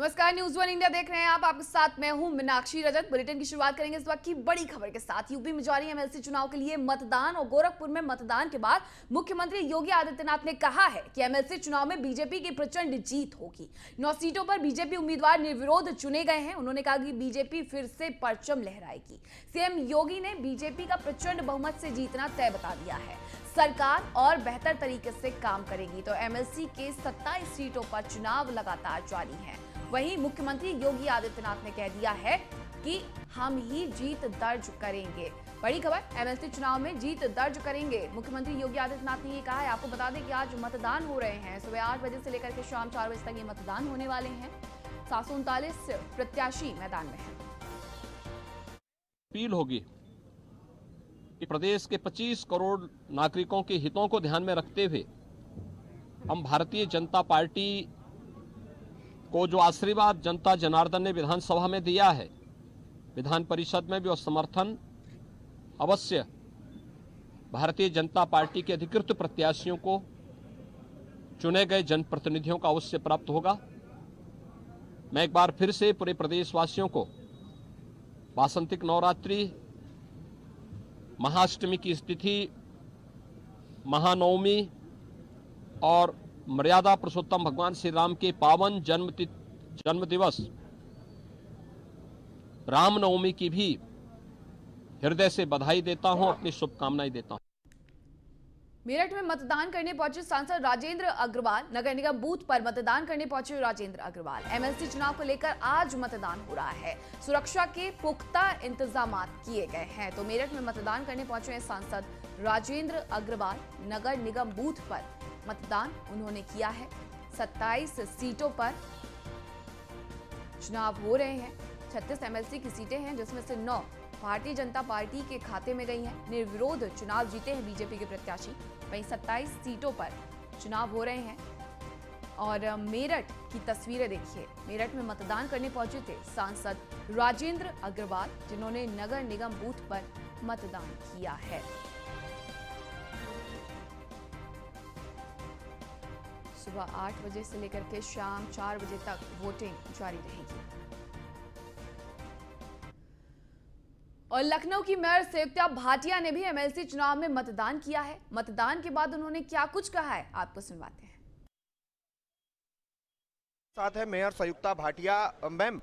नमस्कार, news one India देख रहे हैं आप। आपके साथ मैं हूं मीनाक्षी रजक। बुलेटिन की शुरुआत करेंगे इस वक्त की बड़ी खबर के साथ। यूपी में जारी एमएलसी चुनाव के लिए मतदान और गोरखपुर में मतदान के बाद मुख्यमंत्री योगी आदित्यनाथ ने कहा है कि एमएलसी चुनाव में बीजेपी की प्रचंड जीत होगी। 9 सीटों पर बीजेपी उम्मीदवार निर्विरोध चुने गए हैं। उन्होंने कहा कि बीजेपी फिर से परचम लहराएगी। सीएम योगी ने बीजेपी का प्रचंड बहुमत से जीतना तय बता दिया है। सरकार और बेहतर तरीके से काम करेगी। तो एमएलसी के 27 सीटों पर चुनाव लगातार जारी है। वहीं मुख्यमंत्री योगी आदित्यनाथ ने कह दिया है कि हम ही जीत दर्ज करेंगे। बड़ी खबर, एमएलसी चुनाव में जीत दर्ज करेंगे, मुख्यमंत्री योगी आदित्यनाथ ने ये कहा है। आपको बता दें कि आज मतदान हो रहे हैं। सुबह 8 बजे से लेकर के शाम 4 बजे तक ये मतदान होने वाले हैं। 739 प्रत्याशी मैदान में हैं। अपील होगी कि प्रदेश के 25 करोड़ नागरिकों के हितों को ध्यान में रखते हुए हम भारतीय जनता पार्टी को जो आशीर्वाद जनता जनार्दन ने विधानसभा में दिया है, विधान परिषद में भी और समर्थन अवश्य भारतीय जनता पार्टी के अधिकृत प्रत्याशियों को चुने गए जनप्रतिनिधियों का अवश्य प्राप्त होगा। मैं एक बार फिर से पूरे प्रदेशवासियों को वासंतिक नवरात्रि, महाअष्टमी की स्थिति, महानवमी और मर्यादा पुरुषोत्तम भगवान श्री राम के पावन जन्म दिवस रामनवमी की भी हृदय से बधाई देता हूं, अपनी शुभकामनाएं देता हूं। मेरठ में मतदान करने पहुंचे सांसद राजेंद्र अग्रवाल। नगर निगम बूथ पर मतदान करने पहुंचे राजेंद्र अग्रवाल। एमएलसी चुनाव को लेकर आज मतदान हो रहा है। सुरक्षा के पुख्ता इंतजाम किए गए हैं। तो मेरठ में मतदान करने पहुंचे हैं सांसद राजेंद्र अग्रवाल। नगर निगम बूथ पर मतदान उन्होंने किया है। 27 सीटों पर चुनाव हो रहे हैं। 36 एमएलसी की सीटें हैं, जिसमें से 9 भारतीय जनता पार्टी के खाते में गई हैं। निर्विरोध चुनाव जीते हैं बीजेपी के प्रत्याशी। वहीं 27 सीटों पर चुनाव हो रहे हैं। और मेरठ की तस्वीरें देखिए। मेरठ में मतदान करने पहुंचे थे सांसद राजेंद्र अग्रवाल, जिन्होंने नगर निगम बूथ पर मतदान किया है। सुबह 8 बजे से लेकर के शाम 4 बजे तक वोटिंग जारी रहेगी। और लखनऊ की मेयर संयुक्ता भाटिया ने भी एमएलसी चुनाव में मतदान किया है। मतदान के बाद उन्होंने क्या कुछ कहा है, आपको सुनवाते हैं। साथ है मेयर संयुक्ता भाटिया। मैम,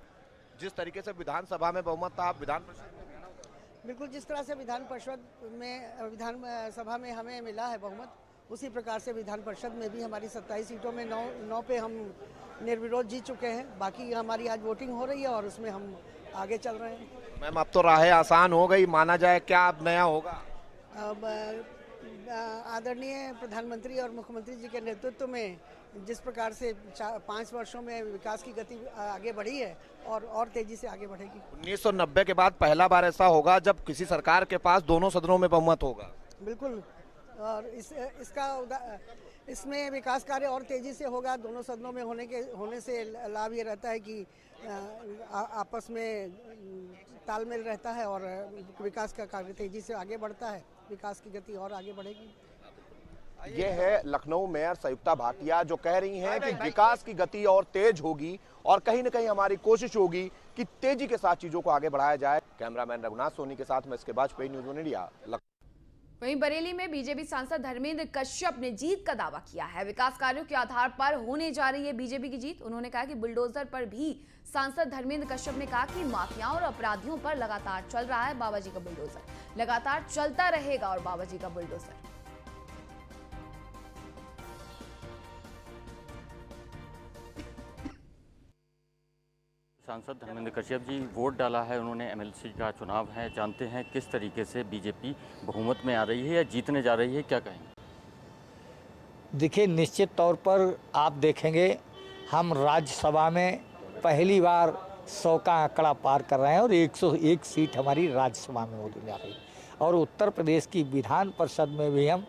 जिस तरीके से विधानसभा में बहुमत था, आप विधान परिषद बिल्कुल जिस तरह से विधानसभा में हमें मिला है बहुमत, उसी प्रकार से विधान परिषद में भी हमारी 27 सीटों में 9 पे हम निर्विरोध जीत चुके हैं। बाकी हमारी आज वोटिंग हो रही है और उसमें हम आगे चल रहे हैं। मैम, अब तो राहें आसान हो गई माना जाए, क्या अब नया होगा? अब आदरणीय प्रधानमंत्री और मुख्यमंत्री जी के नेतृत्व में जिस प्रकार से 5 वर्षों में विकास की गति आगे बढ़ी है और तेजी से आगे बढ़ेगी। 1990 के बाद पहला बार ऐसा होगा जब किसी सरकार के पास दोनों सदनों में बहुमत होगा। बिल्कुल, और इसमें विकास कार्य और तेजी से होगा। दोनों सदनों में होने से लाभ ये रहता है कि आपस में तालमेल रहता है और विकास का कार्य तेजी से आगे बढ़ता है। विकास की गति और आगे बढ़ेगी। ये है लखनऊ मेयर संयुक्ता भाटिया, जो कह रही हैं कि विकास की गति और तेज होगी और कहीं न कहीं हमारी कोशिश होगी कि तेजी के साथ चीजों को आगे बढ़ाया जाए। कैमरामैन रघुनाथ सोनी के साथ मैं इसके बाजपेयी, न्यूज़ वन इंडिया। वहीं बरेली में बीजेपी सांसद धर्मेंद्र कश्यप ने जीत का दावा किया है। विकास कार्यों के आधार पर होने जा रही है बीजेपी की जीत। उन्होंने कहा कि बुलडोजर पर भी सांसद धर्मेंद्र कश्यप ने कहा कि माफियाओं और अपराधियों पर लगातार चल रहा है बाबा जी का बुलडोजर। लगातार चलता रहेगा और बाबा जी का बुलडोजर। सांसद धर्मेंद्र कश्यप जी, वोट डाला है उन्होंने, एमएलसी का चुनाव है, जानते हैं किस तरीके से बीजेपी बहुमत में आ रही है या जीतने जा रही है, क्या कहेंगे? देखिए, निश्चित तौर पर आप देखेंगे हम राज्यसभा में पहली बार 100 का आंकड़ा पार कर रहे हैं और 101 सीट हमारी राज्यसभा में होने जा रही है। और उत्तर प्रदेश की विधान परिषद में भी हम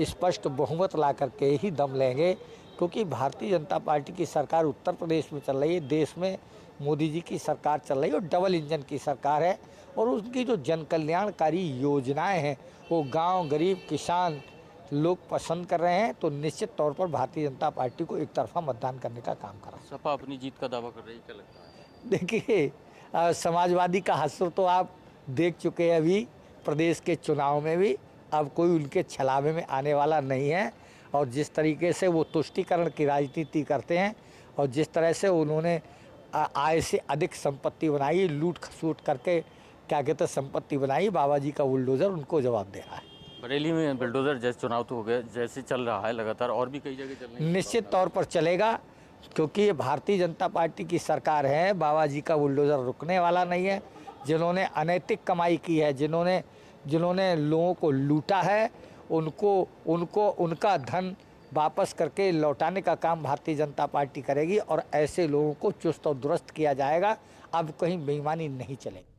स्पष्ट बहुमत ला करके ही दम लेंगे, क्योंकि भारतीय जनता पार्टी की सरकार उत्तर प्रदेश में चल रही है। देश में मोदी जी की सरकार चल रही है और डबल इंजन की सरकार है। और उनकी जो जन कल्याणकारी योजनाएं हैं वो गांव, गरीब, किसान लोग पसंद कर रहे हैं, तो निश्चित तौर पर भारतीय जनता पार्टी को एक तरफा मतदान करने का काम कर रहा है। सपा अपनी जीत का दावा कर रही है, क्या लगता है? देखिए, समाजवादी का हश्र तो आप देख चुके हैं अभी प्रदेश के चुनाव में भी। अब कोई उनके छलावे में आने वाला नहीं है, और जिस तरीके से वो तुष्टीकरण की राजनीति करते हैं और जिस तरह से उन्होंने आय से अधिक संपत्ति बनाई, लूट खसूट करके क्या कहते हैं संपत्ति बनाई, बाबा जी का बुलडोजर उनको जवाब दे रहा है। बरेली में बुलडोजर जैसे चुनाव तो हो गए, जैसे चल रहा है लगातार, और भी कई जगह चल रही है। निश्चित तौर पर चलेगा, क्योंकि ये भारतीय जनता पार्टी की सरकार है। बाबा जी का बुलडोजर रुकने वाला नहीं है। जिन्होंने अनैतिक कमाई की है, जिन्होंने लोगों को लूटा है, उनको उनका धन वापस करके लौटाने का काम भारतीय जनता पार्टी करेगी, और ऐसे लोगों को चुस्त और दुरुस्त किया जाएगा। अब कहीं बेईमानी नहीं चलेगी।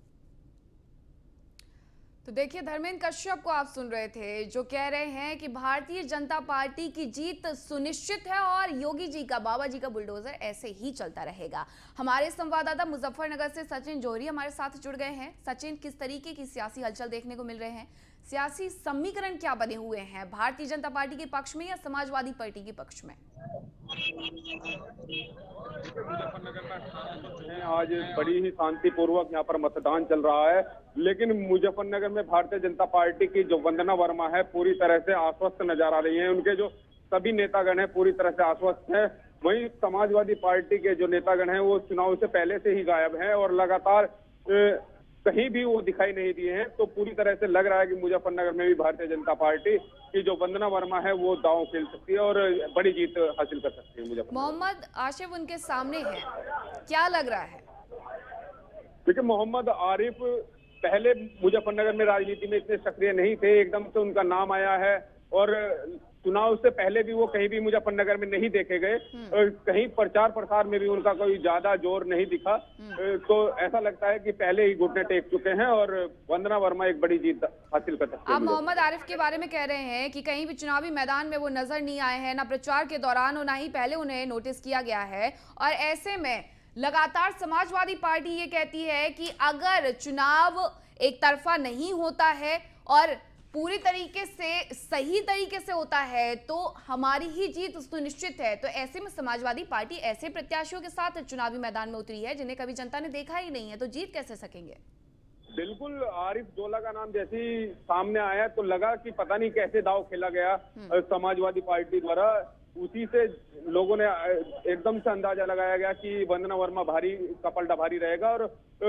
तो देखिए, धर्मेंद्र कश्यप को आप सुन रहे थे, जो कह रहे हैं कि भारतीय जनता पार्टी की जीत सुनिश्चित है और योगी जी का, बाबा जी का बुलडोजर ऐसे ही चलता रहेगा। हमारे संवाददाता मुजफ्फरनगर से सचिन जौहरी हमारे साथ जुड़ गए हैं। सचिन, किस तरीके की सियासी हलचल देखने को मिल रहे हैं? सियासी समीकरण क्या बने हुए हैं भारतीय जनता पार्टी के पक्ष में या समाजवादी पार्टी के पक्ष में? आज बड़ी ही शांतिपूर्वक यहाँ पर मतदान चल रहा है, लेकिन मुजफ्फरनगर में भारतीय जनता पार्टी की जो वंदना वर्मा है पूरी तरह से आश्वस्त नजर आ रही हैं। उनके जो सभी नेतागण हैं पूरी तरह से आश्वस्त हैं। वहीं समाजवादी पार्टी के जो नेतागण हैं वो चुनाव से पहले से ही गायब हैं और लगातार कहीं भी वो दिखाई नहीं दिए हैं। तो पूरी तरह से लग रहा है कि मुजफ्फरनगर में भी भारतीय जनता पार्टी की जो वंदना वर्मा है वो दांव खेल सकती है और बड़ी जीत हासिल कर सकती है। मुजफ्फरनगर मोहम्मद आसिफ उनके सामने है, क्या लग रहा है? देखिए, मोहम्मद आरिफ पहले मुजफ्फरनगर में राजनीति में इतने सक्रिय नहीं थे, एकदम से उनका नाम आया है और चुनाव से पहले भी वो कहीं भी मुजफ्फरनगर में नहीं देखे गए, कहीं प्रचार प्रसार में भी उनका कोई ज्यादा जोर नहीं दिखा। तो ऐसा लगता है कि पहले ही घुटने टेक चुके हैं और वंदना वर्मा एक बड़ी जीत हासिल कर सकते हैं। आप मोहम्मद आरिफ के बारे में कह रहे हैं कि कहीं भी चुनावी मैदान में वो नजर नहीं आए हैं, ना प्रचार के दौरान और ना ही पहले उन्हें नोटिस किया गया है, और ऐसे में लगातार समाजवादी पार्टी ये कहती है कि अगर चुनाव एक तरफा नहीं होता है और पूरी तरीके से सही तरीके से होता है तो हमारी ही जीत सुनिश्चित है। तो ऐसे में समाजवादी पार्टी ऐसे प्रत्याशियों के साथ चुनावी मैदान में उतरी है जिन्हें कभी जनता ने देखा ही नहीं है, तो जीत कैसे सकेंगे? बिल्कुल, आरिफ जोला का नाम जैसे ही सामने आया तो लगा कि पता नहीं कैसे दाव खेला गया समाजवादी पार्टी द्वारा। उसी से लोगों ने एकदम से अंदाजा लगाया गया कि वंदना वर्मा का पलटा भारी रहेगा और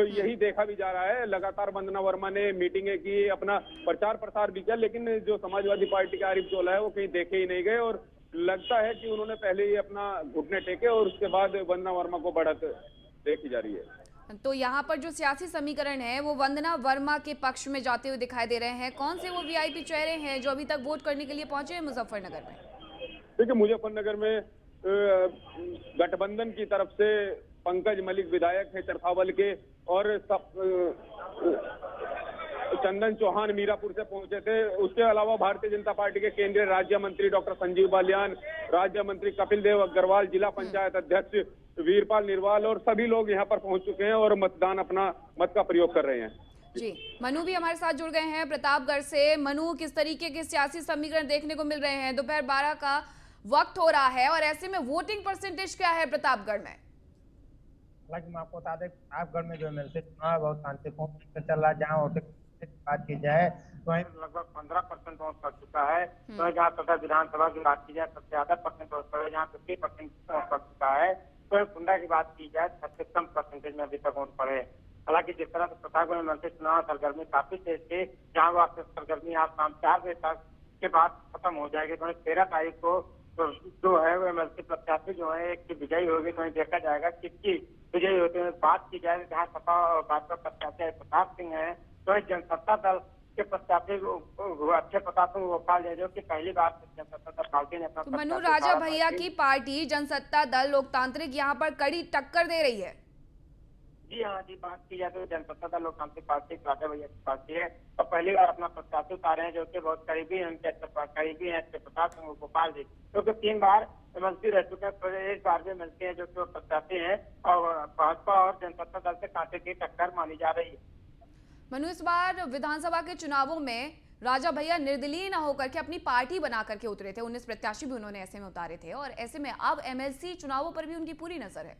यही देखा भी जा रहा है। लगातार वंदना वर्मा ने मीटिंगें की, अपना प्रचार प्रसार भी किया, लेकिन जो समाजवादी पार्टी का आरिफ जोला है वो कहीं देखे ही नहीं गए और लगता है कि उन्होंने पहले ही अपना घुटने टेके और उसके बाद वंदना वर्मा को बढ़त देखी जा रही है। तो यहाँ पर जो सियासी समीकरण है वो वंदना वर्मा के पक्ष में जाते हुए दिखाई दे रहे हैं। कौन से वो वीआईपी चेहरे हैं जो अभी तक वोट करने के लिए पहुंचे हैं मुजफ्फरनगर में? देखिए, मुजफ्फरनगर में गठबंधन की तरफ से पंकज मलिक विधायक है चरखावल के और चंदन चौहान मीरापुर से पहुंचे थे। उसके अलावा भारतीय जनता पार्टी के केंद्रीय राज्य मंत्री डॉक्टर संजीव बालियान, राज्य मंत्री कपिल देव अग्रवाल, जिला पंचायत अध्यक्ष वीरपाल निर्वाल और सभी लोग यहां पर पहुंच चुके हैं और मतदान अपना मत का प्रयोग कर रहे हैं। जी, मनु भी हमारे साथ जुड़ गए हैं प्रतापगढ़ से। मनु, किस तरीके के सियासी समीकरण देखने को मिल रहे हैं? दोपहर 12 का वक्त हो रहा है और ऐसे में वोटिंग परसेंटेज क्या है प्रतापगढ़ में? हालांकि मैं आपको बता दें, प्रतापगढ़ में जो एमएलसी चुनाव बहुत शांतिपूर्ण चल रहा है। जहाँ वोटिंग की बात की जाए तो वहीं लगभग 15% वोट कर चुका है। तो जहाँ तथा विधानसभा की बात की जाए सबसे ज्यादा परसेंट वोट पड़े, जहाँ 50% कर चुका है। तो कुंडा की बात की जाए 36 परसेंटेज में अभी तक वोट पड़े। हालांकि जिस तरह से प्रतापगढ़ में एमएलसी चुनाव सरगर्मी काफी तेज थी, जहाँ वो सरगर्मी आज शाम 4 बजे तक के बाद खत्म हो जाएगी। तो 13 तारीख को तो जो है वो एमएलसी प्रत्याशी जो है एक की विजयी होगी, तो देखा जाएगा किसकी विजयी होते हैं। बात की जाए जहाँ सपा और भाजपा प्रत्याशी प्रताप सिंह है, तो जनसत्ता दल के प्रत्याशी अच्छे प्रताप सिंह गोपाल है जो कि पहली बार जनसत्ता दल पार्टी ने अपना तो मनु राजा भैया की पार्टी जनसत्ता दल लोकतांत्रिक यहाँ पर कड़ी टक्कर दे रही है। जी हाँ जी, बात की जाए तो जनसत्ता दल लोकतांत्रिक पार्टी राजा भैया की पार्टी है और पहली बार अपना प्रत्याशी उतारे हैं जो कि बहुत करीबी है उनके करीबी है प्रताप सिंह गोपाल जी, क्योंकि 3 बार एमएलसी रह चुके हैं। इस बार भी एमएलसी है जो कि प्रत्याशी है और भाजपा और जनसत्ता दल से कांटे की टक्कर मानी जा रही है। मनु, इस बार विधानसभा के चुनावों में राजा भैया निर्दलीय ना होकर के अपनी पार्टी बना करके उतरे थे, 19 प्रत्याशी भी उन्होंने ऐसे में उतारे थे और ऐसे में अब एमएलसी चुनावों पर भी उनकी पूरी नजर है।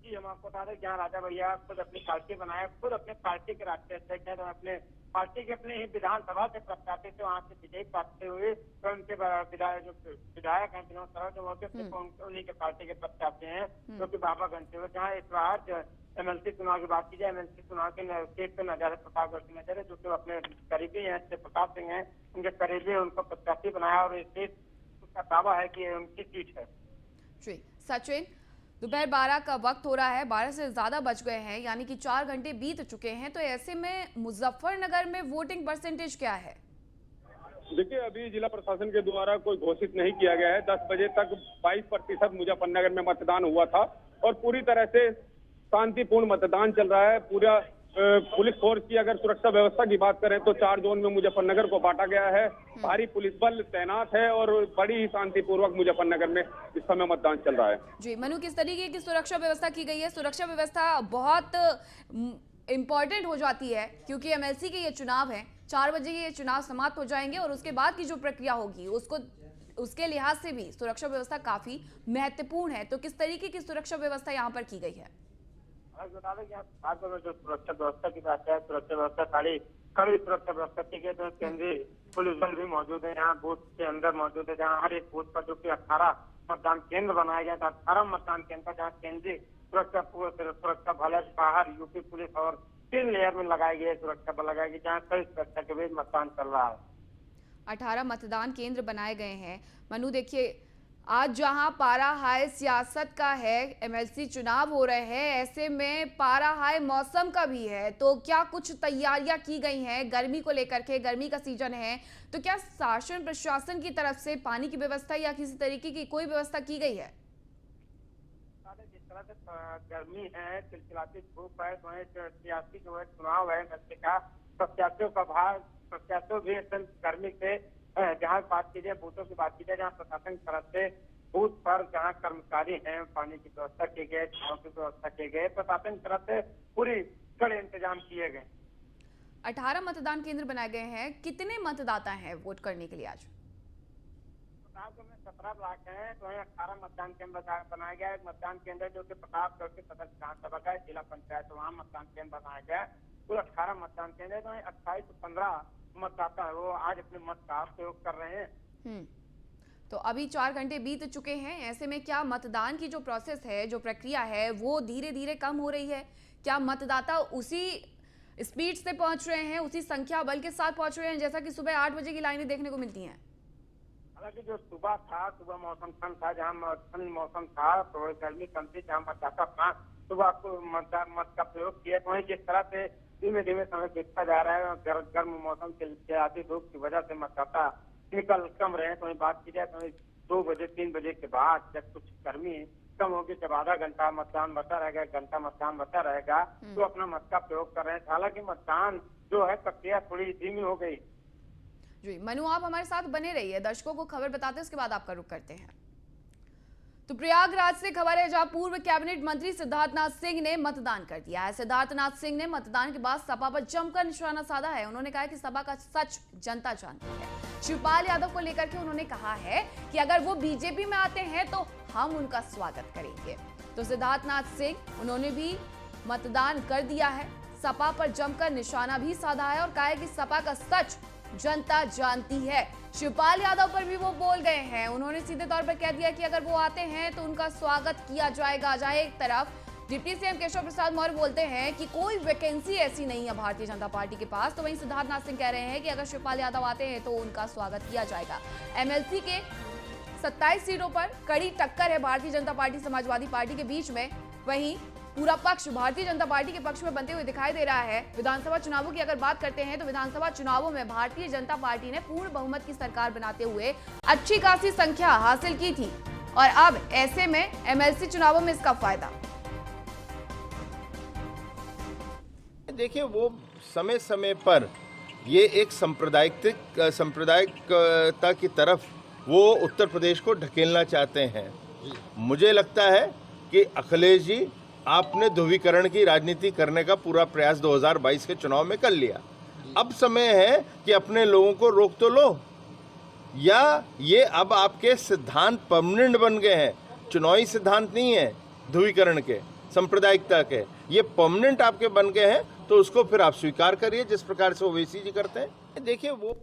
जी, हम आपको बता दें, जहाँ राजा भैया खुद अपनी पार्टी बनाया, खुद अपने पार्टी के राष्ट्रीय अध्यक्ष हैं, तो अपने पार्टी के अपने ही विधानसभा से प्रत्याशी थे, वहाँ से विजयी प्राप्त हुए, तो उनके विधायक हैं विनोद सरावत जो मौके पे उन्हीं के पार्टी के प्रत्याशी हैं, जो कि बाबागंज से। जहाँ इस बार एमएलसी चुनाव की बात की जाए, एमएलसी चुनाव के सीट पे नजर है प्रतापगढ़ की नजर है, जो कि अपने करीबी हैं श्री प्रताप सिंह हैं, उनके करीबी उनको प्रत्याशी बनाया और इस सीट का दावा है कि उनकी सीट है। जी सचिन, दोपहर 12 का वक्त हो रहा है, 12 से ज्यादा बज गए हैं, यानी कि 4 घंटे बीत चुके हैं, तो ऐसे में मुजफ्फरनगर में वोटिंग परसेंटेज क्या है? देखिए, अभी जिला प्रशासन के द्वारा कोई घोषित नहीं किया गया है। 10 बजे तक 22% मुजफ्फरनगर में मतदान हुआ था और पूरी तरह से शांतिपूर्ण मतदान चल रहा है। पूरा पुलिस फोर्स की अगर सुरक्षा व्यवस्था की बात करें तो 4 जोन में मुजफ्फरनगर को बांटा गया है, भारी पुलिस बल तैनात है और बड़ी ही शांतिपूर्वक मुजफ्फरनगर में इस समय मतदान चल रहा है। जी मनु, किस तरीके की सुरक्षा व्यवस्था की गई है? सुरक्षा व्यवस्था बहुत इम्पोर्टेंट हो जाती है क्योंकि एमएलसी के ये चुनाव है, 4 बजे ये चुनाव समाप्त हो जाएंगे और उसके बाद की जो प्रक्रिया होगी उसके लिहाज से भी सुरक्षा व्यवस्था काफी महत्वपूर्ण है, तो किस तरीके की सुरक्षा व्यवस्था यहाँ पर की गई है? बता दें कि भागपुर में जो सुरक्षा व्यवस्था की बात है, सुरक्षा व्यवस्था कड़ी सुरक्षा व्यवस्था की गई, तो केंद्रीय पुलिस बल भी मौजूद है, यहाँ बूथ के अंदर मौजूद है, जहाँ हर एक बूथ पर जो कि 18 मतदान केंद्र बनाया गया था, 18 मतदान केंद्र जहाँ केंद्रीय सुरक्षा बल है, बाहर यूपी पुलिस और 3 लेयर में लगाई गई सुरक्षा बल लगाई गई, जहाँ कई सुरक्षा के बीच मतदान चल रहा है। 18 मतदान केंद्र बनाए गए हैं। मनु देखिए, आज जहां पारा हाई सियासत का है, एमएलसी चुनाव हो रहे हैं, ऐसे में पारा हाई मौसम का भी है, तो क्या कुछ तैयारियां की गई हैं गर्मी को लेकर के? गर्मी का सीजन है, तो क्या शासन प्रशासन की तरफ से पानी की व्यवस्था या किसी तरीके की कोई व्यवस्था की गई है? जिस तरह से गर्मी है, चिलचिलाती धूप है, तो सियासी जो है चुनाव है, प्रत्याशियों का भार, प्रत्याशियों भी गर्मी से जहाँ बात की जाए, बूथों की बात की जाए, जहाँ प्रशासन की तरफ से बूथ पर जहाँ कर्मचारी हैं, पानी की व्यवस्था की गई, छाव की व्यवस्था की गई, प्रशासन की तरफ से पूरी कड़े इंतजाम किए गए। 18 मतदान केंद्र बनाए गए हैं। कितने मतदाता हैं वोट करने के लिए आज? प्रतापगढ़ में 17 ब्लॉक हैं, तो वहीं 18 मतदान केंद्र बनाया गया है। मतदान केंद्र जो कि प्रतापगढ़ के सदर विधानसभा का जिला पंचायत, वहाँ मतदान केंद्र बनाया गया है। कुल 18 मतदान केंद्र है, तो वहीं 28 से 15 मतदाता है वो आज अपने मत का प्रयोग कर रहे हैं। तो अभी 4 घंटे बीत चुके हैं, ऐसे में क्या मतदान की जो प्रोसेस है, जो प्रक्रिया है, वो धीरे धीरे कम हो रही है? क्या मतदाता उसी स्पीड से पहुंच रहे हैं, उसी संख्या बल के साथ पहुंच रहे हैं जैसा कि सुबह 8 बजे की लाइनें देखने को मिलती हैं? हालांकि जो सुबह मौसम ठंड था, जहाँ ठंड मौसम था, तो गर्मी कम थी, जहाँ मतदाता था सुबह को मत का प्रयोग किया, वहीं जिस तरह से धीमे धीमे समय बीतता जा रहा है, गर्म मौसम चिलचिलाती धूप की वजह से मतदाता निकल कम रहे हैं। तो बात की जाए तो 2 बजे 3 बजे के बाद जब कुछ गर्मी कम होगी, जब आधा घंटा मतदान बचा रहेगा, 1 घंटा मतदान बचा रहेगा, तो अपना मत का प्रयोग कर रहे हैं। हालांकि मतदान जो है प्रक्रिया थोड़ी धीमी हो गई। जी मनु, आप हमारे साथ बने रहिए, दर्शकों को खबर बताते हैं, उसके बाद आपका रुख करते हैं। तो प्रयागराज से खबर है, जहां पूर्व कैबिनेट मंत्री सिद्धार्थनाथ सिंह ने मतदान कर दिया है। सिद्धार्थनाथ सिंह ने मतदान के बाद सपा पर जमकर निशाना साधा है। उन्होंने कहा कि सपा का सच जनता जानती है। शिवपाल यादव को लेकर के उन्होंने कहा है कि अगर वो बीजेपी में आते हैं तो हम उनका स्वागत करेंगे। तो सिद्धार्थनाथ सिंह उन्होंने भी मतदान कर दिया है, सपा पर जमकर निशाना भी साधा है और कहा है कि सपा का सच जनता जानती है। शिवपाल यादव पर भी वो बोल गए हैं, उन्होंने सीधे तौर पर कह दिया कि अगर वो आते हैं तो उनका स्वागत किया जाएगा। जहां एक तरफ डिप्टी सीएम केशव प्रसाद मौर्य बोलते हैं कि कोई वैकेंसी ऐसी नहीं है भारतीय जनता पार्टी के पास, तो वहीं सिद्धार्थनाथ सिंह कह रहे हैं कि अगर शिवपाल यादव आते हैं तो उनका स्वागत किया जाएगा। एमएलसी के 27 सीटों पर कड़ी टक्कर है भारतीय जनता पार्टी समाजवादी पार्टी के बीच में। वहीं पूरा पक्ष भारतीय जनता पार्टी के पक्ष में बनते हुए दिखाई दे रहा है। विधानसभा चुनावों की अगर बात करते हैं तो विधानसभा चुनावों में भारतीय जनता पार्टी ने पूर्ण बहुमत की सरकार बनाते हुए अच्छी खासी संख्या हासिल की थी और अब ऐसे में एमएलसी चुनावों में इसका फायदा। देखिए, वो समय समय पर ये एक सांप्रदायिकता की तरफ वो उत्तर प्रदेश को ढकेलना चाहते हैं। मुझे लगता है कि अखिलेश जी आपने ध्रुवीकरण की राजनीति करने का पूरा प्रयास 2022 के चुनाव में कर लिया। अब समय है कि अपने लोगों को रोक तो लो, या ये अब आपके सिद्धांत परमानेंट बन गए हैं, चुनावी सिद्धांत नहीं है ध्रुवीकरण के, सांप्रदायिकता के, ये परमानेंट आपके बन गए हैं, तो उसको फिर आप स्वीकार करिए जिस प्रकार से ओवैसी जी करते हैं। देखिए वो